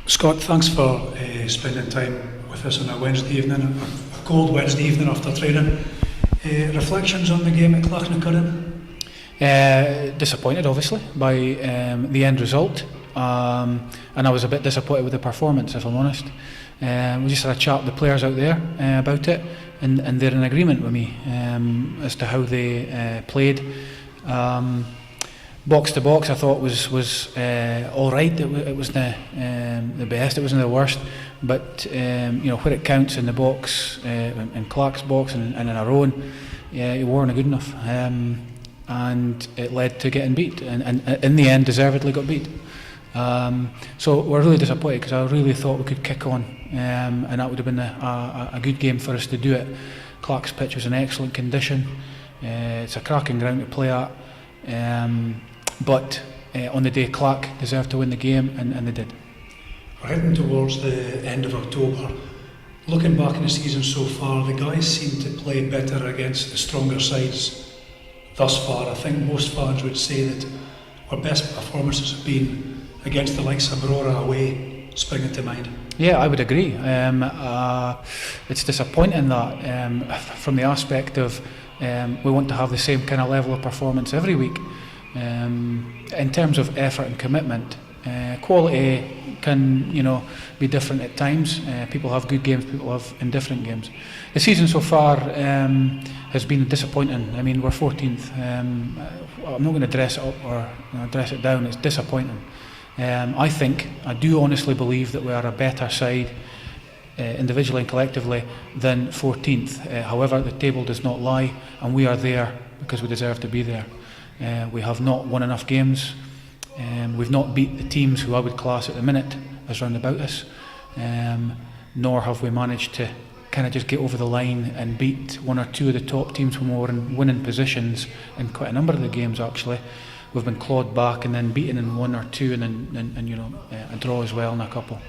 Scott, thanks for spending time with us on a Wednesday evening, a cold Wednesday evening after training. Reflections on the game at Clachnacurran? Disappointed, obviously, by the end result, and I was a bit disappointed with the performance, if I'm honest. We just had a chat with the players out there about it, and they're in agreement with me as to how they played. Box to box, I thought was all right. It was the best. It wasn't the worst. But where it counts in the box, in Clark's box, and in our own, it weren't good enough. And it led to getting beat, and in the end, deservedly got beat. So we're really disappointed because I really thought we could kick on, and that would have been a good game for us to do it. Clark's pitch was in excellent condition. It's a cracking ground to play at. But on the day, Clark deserved to win the game, and they did. We're heading towards the end of October. Looking back in the season so far, the guys seem to play better against the stronger sides thus far. I think most fans would say that our best performances have been against the likes of Aurora away, springing to mind. Yeah, I would agree. It's disappointing that from the aspect of we want to have the same kind of level of performance every week. In terms of effort and commitment, quality can be different at times. People have good games, people have indifferent games. The season so far has been disappointing. I mean, we're 14th. I'm not going to dress it up or dress it down. It's disappointing. I do honestly believe that we are a better side individually and collectively than 14th. However, the table does not lie, and we are there because we deserve to be there. We have not won enough games. We've not beat the teams who I would class at the minute as round about us, nor have we managed to kind of just get over the line and beat one or two of the top teams when we were in winning positions in quite a number of the games. Actually, we've been clawed back and then beaten in one or two, and then a draw as well in a couple.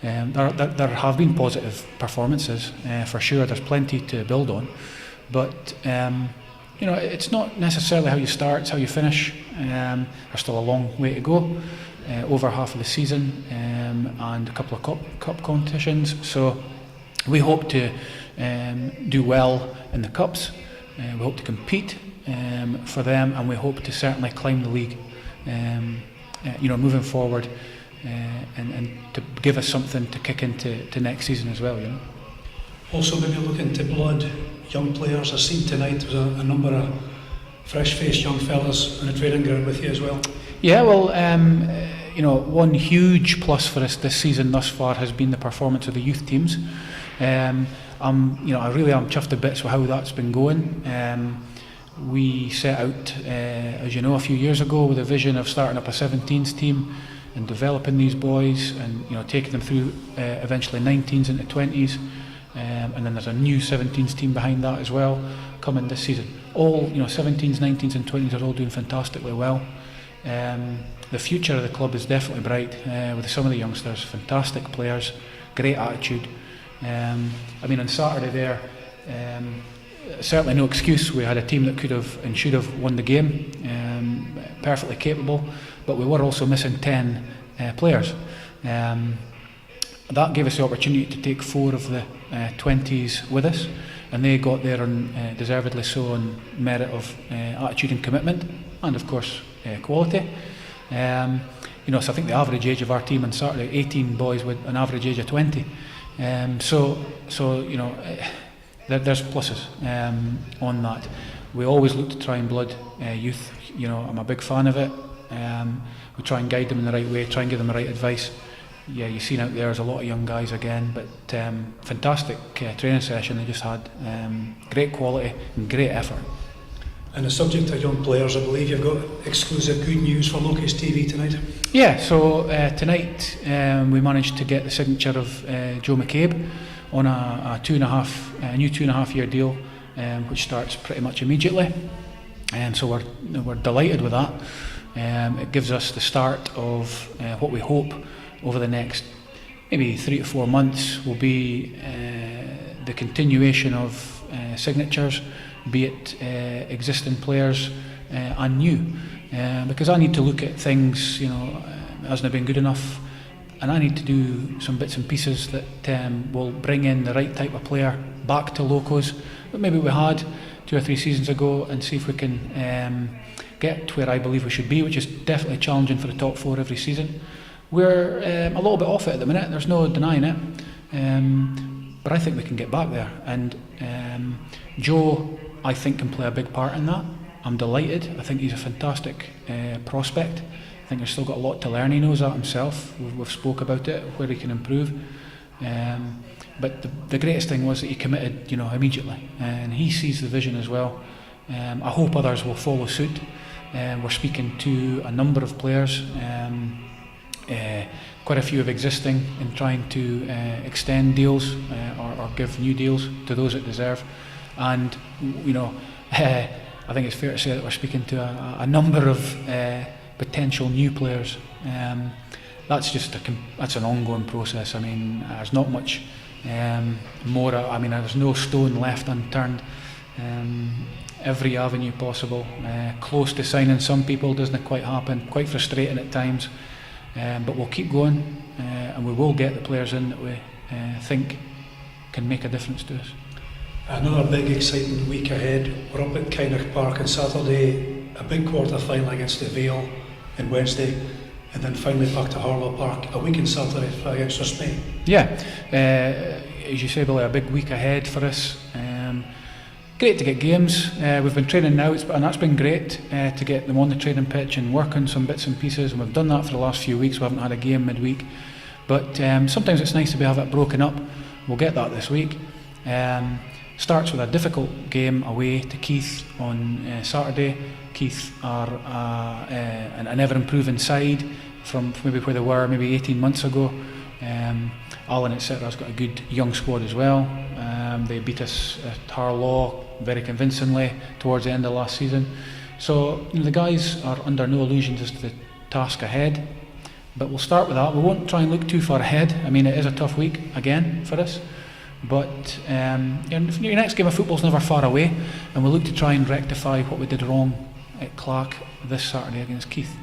There have been positive performances for sure. There's plenty to build on, but it's not necessarily how you start, it's how you finish. There's still a long way to go, over half of the season, and a couple of cup competitions. So we hope to do well in the cups. We hope to compete for them, and we hope to certainly climb the league, moving forward, and to give us something to kick into next season as well. Also, maybe looking to blood young players. I've seen tonight there was a number of fresh-faced young fellas on the training ground with you as well. Yeah, well, one huge plus for us this season thus far has been the performance of the youth teams. I really am chuffed to bits with how that's been going. We set out, as you know, a few years ago with a vision of starting up a 17s team and developing these boys and taking them through eventually 19s into 20s. And then there's a new 17s team behind that as well coming this season. All 17s, 19s and 20s are all doing fantastically well. The future of the club is definitely bright with some of the youngsters. Fantastic players, great attitude. On Saturday there, certainly no excuse. We had a team that could have and should have won the game, perfectly capable, but we were also missing 10 players. That gave us the opportunity to take 4 of the 20s with us, and they got there on deservedly so on merit of attitude and commitment, and of course quality. So I think the average age of our team on Saturday, 18 boys with an average age of 20. There's pluses on that. We always look to try and blood youth. I'm a big fan of it. We try and guide them in the right way, try and give them the right advice. Yeah, you've seen out there's a lot of young guys again, but fantastic training session they just had. Great quality and great effort. And the subject of young players, I believe you've got exclusive good news for LocosTV tonight. Yeah, so tonight we managed to get the signature of Joe McCabe on a new 2.5 year deal, which starts pretty much immediately. So we're delighted with that. It gives us the start of what we hope over the next maybe 3 to 4 months will be the continuation of signatures, be it existing players and new. Because I need to look at things, hasn't been good enough and I need to do some bits and pieces that will bring in the right type of player back to Locos that maybe we had 2 or 3 seasons ago, and see if we can get to where I believe we should be, which is definitely challenging for the top 4 every season. We're a little bit off it at the minute, there's no denying it, but I think we can get back there, and Joe, I think, can play a big part in that. I'm delighted. I think he's a fantastic prospect. I think he's still got a lot to learn. He knows that himself. We've spoke about it, where he can improve. But the greatest thing was that he committed, immediately, and he sees the vision as well. I hope others will follow suit. We're speaking to a number of players, quite a few of existing, and trying to extend deals or give new deals to those that deserve. And I think it's fair to say that we're speaking to a number of potential new players. That's just that's an ongoing process. I mean, there's not much more. I mean, there's no stone left unturned. Every avenue possible. Close to signing some people, doesn't quite happen. Quite frustrating at times. But we'll keep going, and we will get the players in that we think can make a difference to us. Another big exciting week ahead. We're up at Kynoch Park on Saturday, a big quarter final against the Vale on Wednesday, and then finally back to Harlow Park a week on Saturday against Spain. Yeah, as you say, Billy, a big week ahead for us. Great to get games. We've been training now, and that's been great to get them on the training pitch and work on some bits and pieces, and we've done that for the last few weeks. We haven't had a game midweek, but sometimes it's nice to have it broken up. We'll get that this week. Starts with a difficult game away to Keith on Saturday. Keith are an ever-improving side from maybe where they were maybe 18 months ago. Alan, etc., has got a good young squad as well. They beat us at Harlaw very convincingly towards the end of last season. So the guys are under no illusions as to the task ahead. But we'll start with that. We won't try and look too far ahead. I mean, it is a tough week again for us. But your next game of football is never far away, and we'll look to try and rectify what we did wrong at Clark this Saturday against Keith.